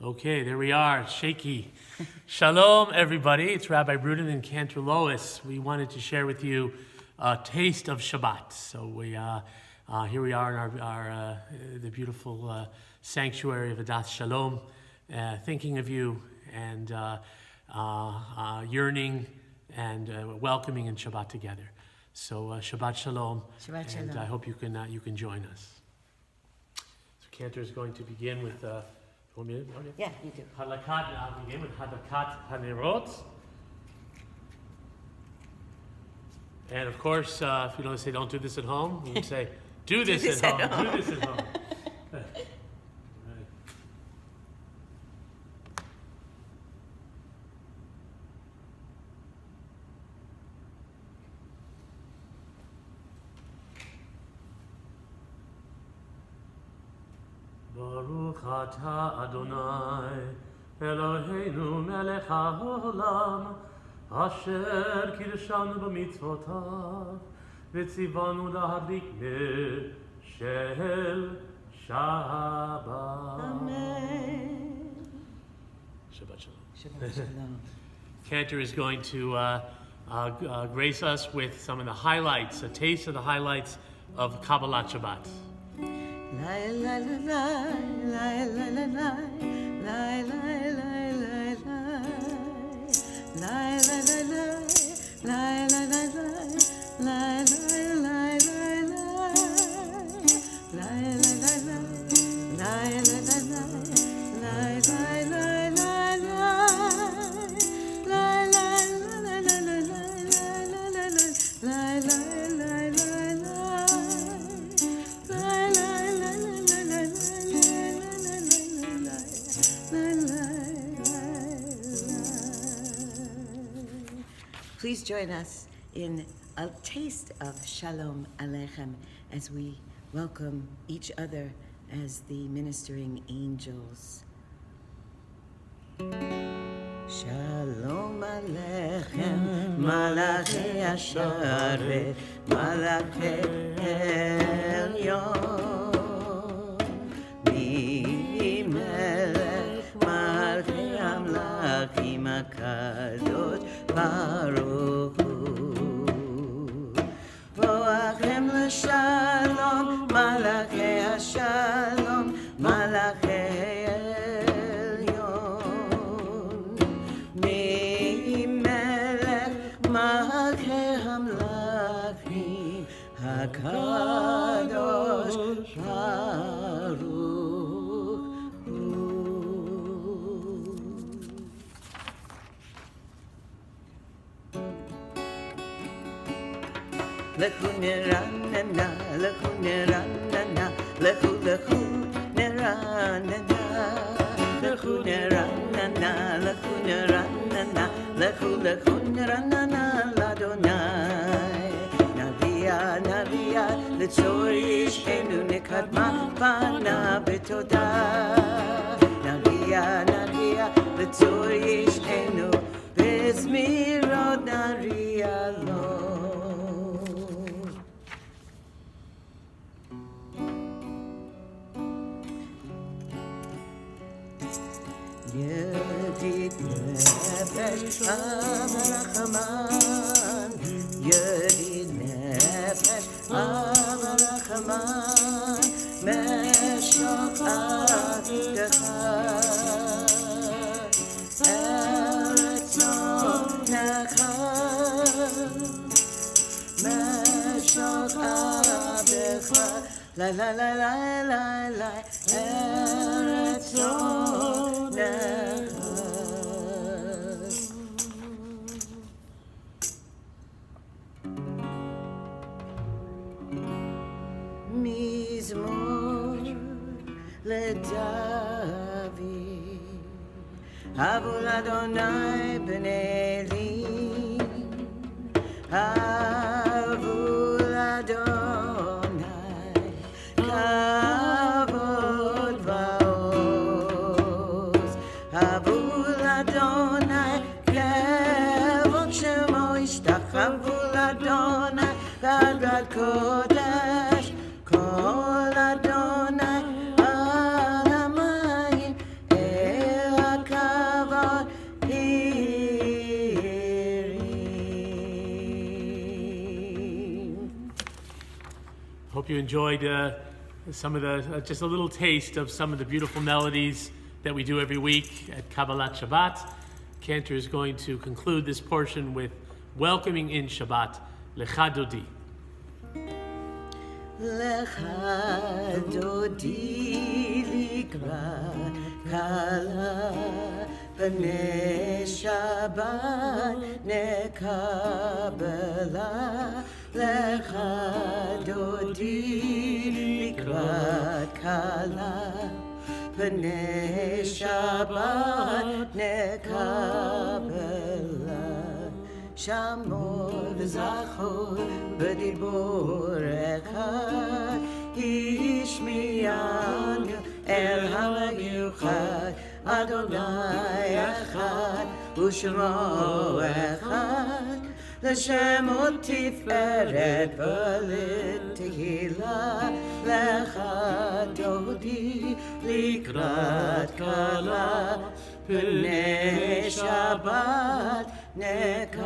Okay, there we are, shaky. Shalom, everybody. It's Rabbi Rudin and Cantor. We wanted to share with you a taste of Shabbat. So here we are in our the beautiful sanctuary of Adath Shalom, thinking of you and yearning and welcoming in Shabbat together. So Shabbat Shalom. Shabbat Shalom. And I hope you can join us. So Cantor is going to begin with. Yeah, you do. I'll begin with Hadakat Hanerot. And of course, if you don't say don't do this at home, you can say do this at home. Do this at home. Baruch atah Adonai Eloheinu melech haolam asher kirshanu b'mitzvotav v'tzivanu lahadlik shel Shabbat. Amen. Shabbat Shalom. Shabbat Shalom. Cantor is going to grace us with some of the highlights, a taste of the highlights of Kabbalat Shabbat. La la la la la la la la la la Please join us in a taste of Shalom Aleichem as we welcome each other as the ministering angels. Shalom Aleichem, Malachi Asher, Malachi Elyon, Mimelech Malchei Amlachim HaKadosh Baruch Hu. Boachem l'shalom, Malachei Hashalom, Malachei Elyon, Mimelech Malchei Hamlachim HaKadosh Baruch Hu. Lechu neranana, lechu neranana, lechu neranana, lechu neranana, lechu neranana, lechu neranana, l'Adonai. Navia, navia, l'tzor yishenu nekadma bana b'toda. Navia, navia, l'tzor yishenu b'zmirot nariya lo. Yedid nefesh avarachaman, Yedid nefesh avarachaman, Meshach avdecha, eretzonecha, Meshach avdecha, la la la la la la, eretzonecha. Mizmor leDavid, Havul Adonai b'nei Eli, Havul Adonai kavod va'oz, Havul Adonai kevod shemo ishtach, Havul Adonai v'adrat kodesh, Kol Adonai al hamayim Hope you enjoyed some of the, just a little taste of some of the beautiful melodies that we do every week at Kabbalat Shabbat. Cantor is going to conclude this portion with welcoming in Shabbat, Lecha Dodi. Lecha Dodi Likrat Kala B'nei Shabbat Nekabela Lecha Dodi Likrat Kala B'nei Shabbat Nekabela Shamor v'zachor b'dibur echad Hishmiyanu el ha'yuchad Adonai echad u'shemo echad L'shem u'tiferet v'litehila Lecha Dodi likrat kala B'nei Shabbat Nekabela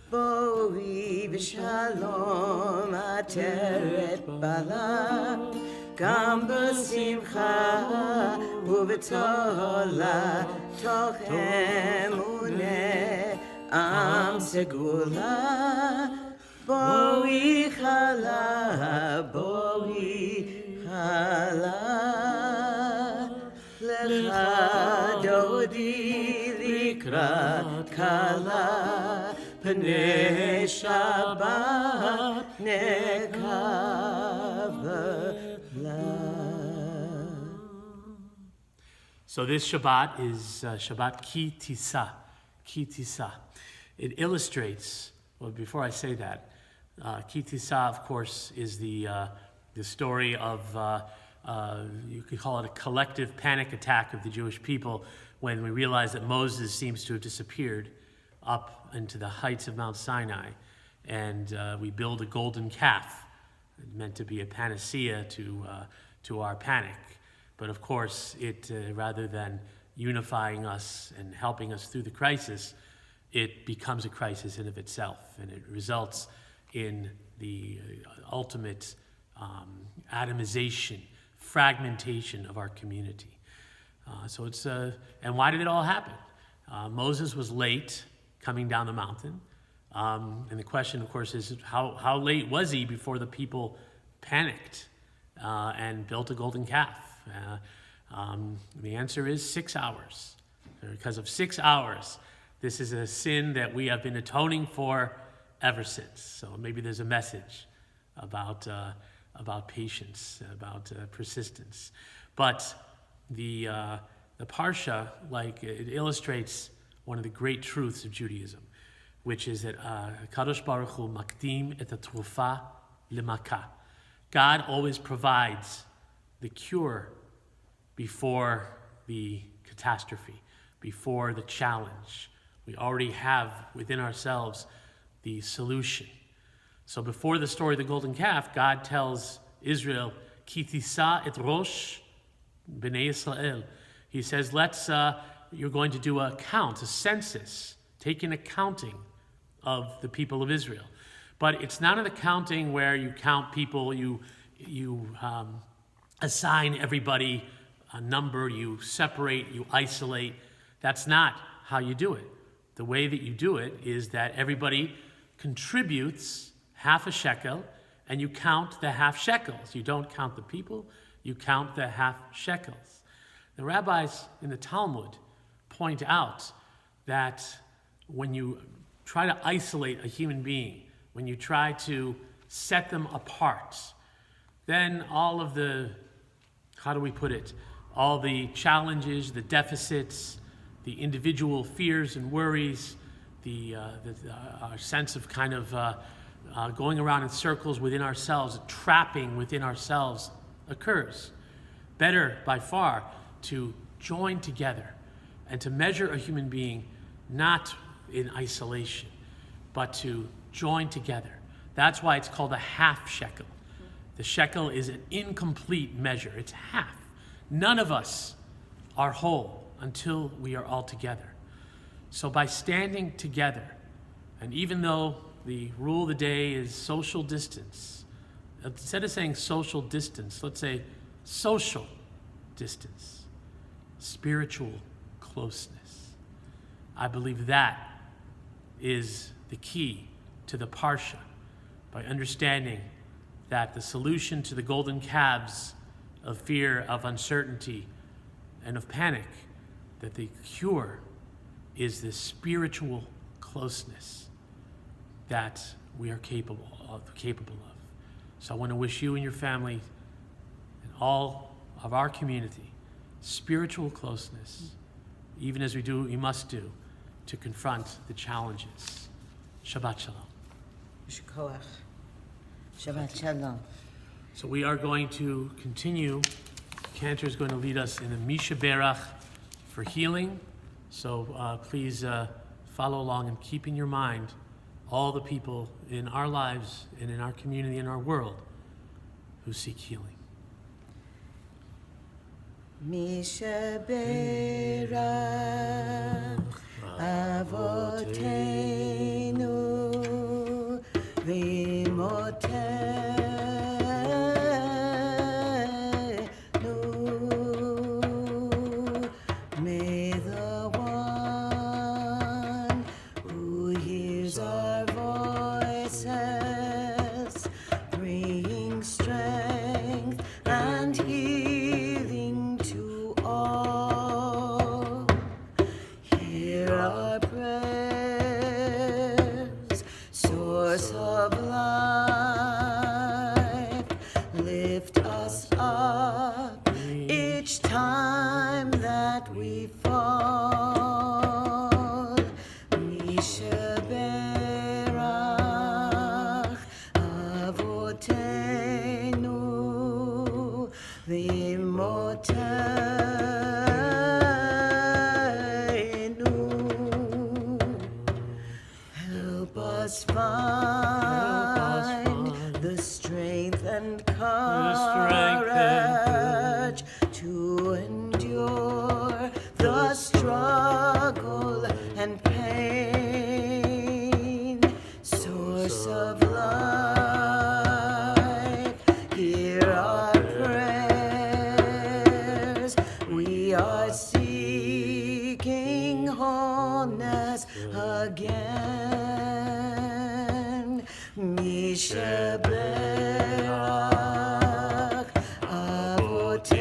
Boi v'shalom ateret bala Gam b'simcha u'v'tola Toch emuneh am segula Boi chala, boi chala Lecha Dodi likrat kala P'nei Shabbat nekabela. So this Shabbat is Shabbat Ki Tisa. Ki Tisa. It illustrates, well, before I say that, Ki Tisa, of course, is the story of you could call it a collective panic attack of the Jewish people when we realize that Moses seems to have disappeared up into the heights of Mount Sinai, and we build a golden calf, meant to be a panacea to our panic. But of course, it rather than unifying us and helping us through the crisis, it becomes a crisis in of itself, and it results in the ultimate atomization, fragmentation of our community. So it's and why did it all happen? Moses was late coming down the mountain, and the question, of course, is how late was he before the people panicked and built a golden calf? The answer is 6 hours. Because of 6 hours, this is a sin that we have been atoning for ever since. So maybe there's a message about patience, about persistence. But the Parsha, it illustrates one of the great truths of Judaism, which is that Kadosh Baruch Hu makdim et hatrufa lemaka. God always provides the cure before the catastrophe, before the challenge. We already have within ourselves the solution. So before the story of the golden calf, God tells Israel, Ki tisa et rosh b'nei Yisrael. He says, you're going to do a count, a census, take an accounting of the people of Israel. But it's not an accounting where you count people, you assign everybody a number, you separate, you isolate. That's not how you do it. The way that you do it is that everybody contributes half a shekel, and you count the half shekels. You don't count the people, you count the half shekels. The rabbis in the Talmud point out that when you try to isolate a human being, when you try to set them apart, then all of the, how do we put it, all the challenges, the deficits, the individual fears and worries, our sense of kind of going around in circles within ourselves, trapping within ourselves occurs. Better by far to join together and to measure a human being not in isolation, but to join together. That's why it's called a half shekel. The shekel is an incomplete measure. It's half. None of us are whole until we are all together. So by standing together And even though the rule of the day is social distance, instead of saying social distance, let's say social distance, spiritual closeness. I believe that is the key to the Parsha, by understanding that the solution to the golden calves of fear, of uncertainty, and of panic, that the cure is this spiritual closeness that we are capable of. So I want to wish you and your family and all of our community spiritual closeness, even as we must do, to confront the challenges. Shabbat Shalom. Shkoach. Shabbat Shalom. So we are going to continue. Cantor is going to lead us in the Misha Berach for healing. So please follow along and keep in your mind all the people in our lives and in our community and our world who seek healing. Misha Berach Avotenu V'imotenu. May the one who hears our voices bring strength and healing to all. Hear our prayers, source of life, lift us up each time that we fall. Misha Berach Avotenu V'imotenu. Help us find the strength and courage to endure the struggle and pain. Source of life, hear our prayers. We are seeking wholeness again. Misha Berach Avotenu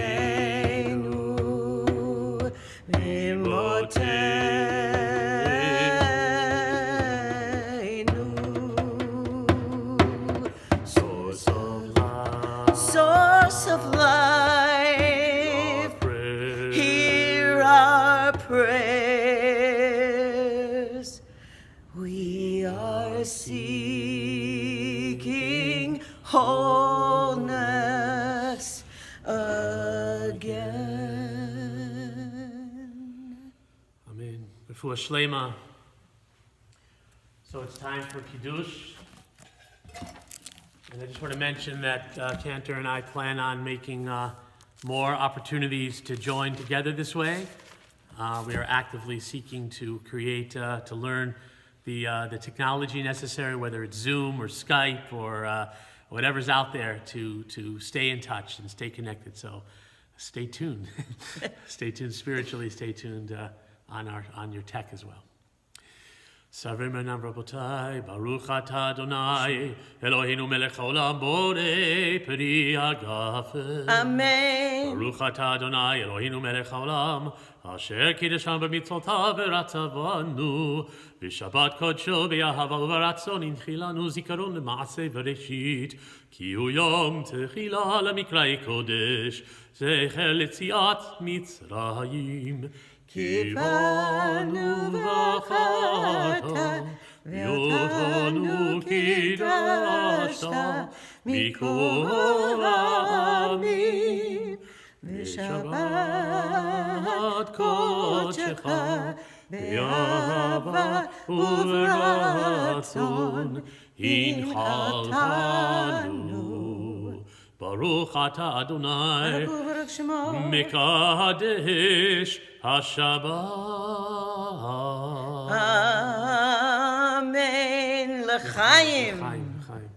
V'imotenu. Source of life, hear our prayers. We are seeking wholeness again. Amen. Refuah Shlema. So it's time for Kiddush. And I just want to mention that Cantor and I plan on making more opportunities to join together this way. We are actively seeking to create, to learn the technology necessary, whether it's Zoom or Skype or whatever's out there to stay in touch and stay connected. So stay tuned. Stay tuned spiritually, stay tuned on your tech as well. Savrimanam Rabotai, Baruch Atah Adonai, Eloheinu melech haolam borei peri hagafen. Amen. Baruch Atah Adonai, Eloheinu melech haolam, asher kiddeshanu b'mitzvotav v'ratzavanu, v'shabbat kodsho b'yahava u'b'ratzon inchilanu zikaron l'maaseh v'reshit, ki hu yom techila l'mikra'ei kodesh, zecher l'tziat Mitzrayim. Kivanu v'chata, v'yotanu kidashta, mikol ha'amim, v'shabbat kodshecha, be'ahava u'v'ratzon, hinchaltanu. Baruch Atah Adonai, Mekadesh HaShabbat. Amen. L'chaim. L'chaim.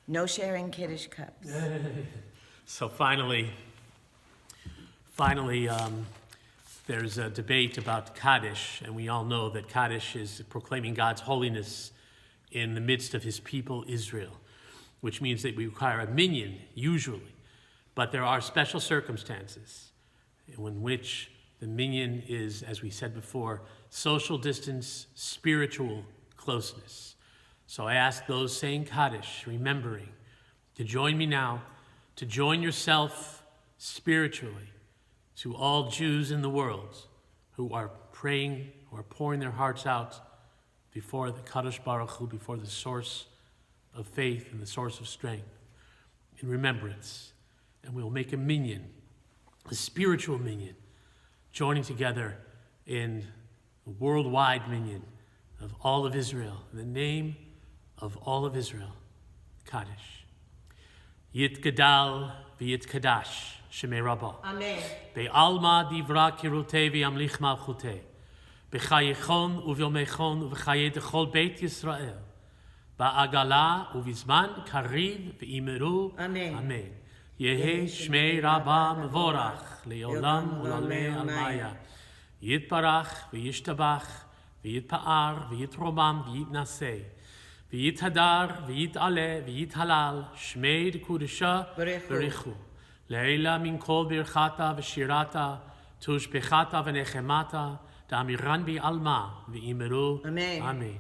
No sharing Kiddush cups. So finally, there's a debate about Kaddish, and we all know that Kaddish is proclaiming God's holiness in the midst of his people Israel, which means that we require a minyan, usually. But there are special circumstances in which the minyan is, as we said before, social distance, spiritual closeness. So I ask those saying Kaddish, remembering, to join me now, to join yourself spiritually to all Jews in the world who are praying, who are pouring their hearts out before the Kadosh Baruch Hu, before the source of faith and the source of strength, in remembrance. And we'll make a minyan, a spiritual minyan, joining together in a worldwide minyan of all of Israel, in the name of all of Israel, Kaddish. Yit Gadal v'yit Kadash, Shemei Rabbah. Amen. Be'alma divra kirutei v'yamlich malchutei. B'chayichon u'v'yomechon u'v'chayei dechol Beit Yisrael. Ba'agala u'vizman kariv v'imeru. Amen. Amen. Yehi Shmei Rabbah mevorach le'olam u'lalmei almaya. Yitbarach v'yishtabach v'yitpa'ar v'yitromam v'yitnasei. V'yithadar v'yit'aleh v'yithalal Shmei d'Kudusha b'richu. Leila min kol birchata v'shirata tushbechata v'nechemata da'amiran bi'alma v'imeru. Amen. Amen.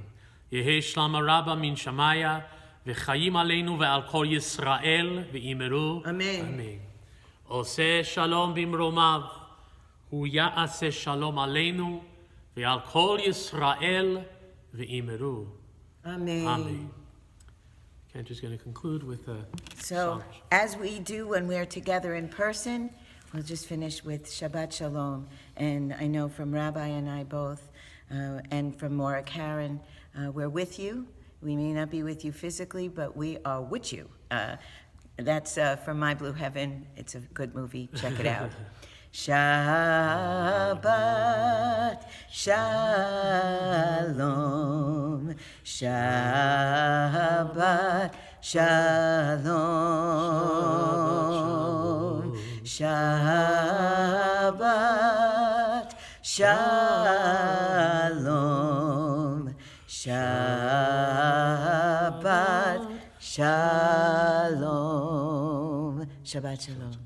Yehi shlama rabba min shamaya v'chayim aleinu ve'al kol Yisrael v'imeru. Amen. Amen. Oseh shalom bimromav hu ya'aseh shalom aleinu ve'al kol Yisrael v'imeru. Amen. Amen. Cantor's going to conclude with a So, song. as we do when we're together in person, we'll just finish with Shabbat Shalom. And I know from Rabbi and I both, and from Maura Karen, we're with you. We may not be with you physically, but we are with you. That's from My Blue Heaven. It's a good movie. Check it out. Shabbat Shalom, Shabbat Shalom, Shabbat Shalom, Shabbat Shalom, Shabbat Shalom.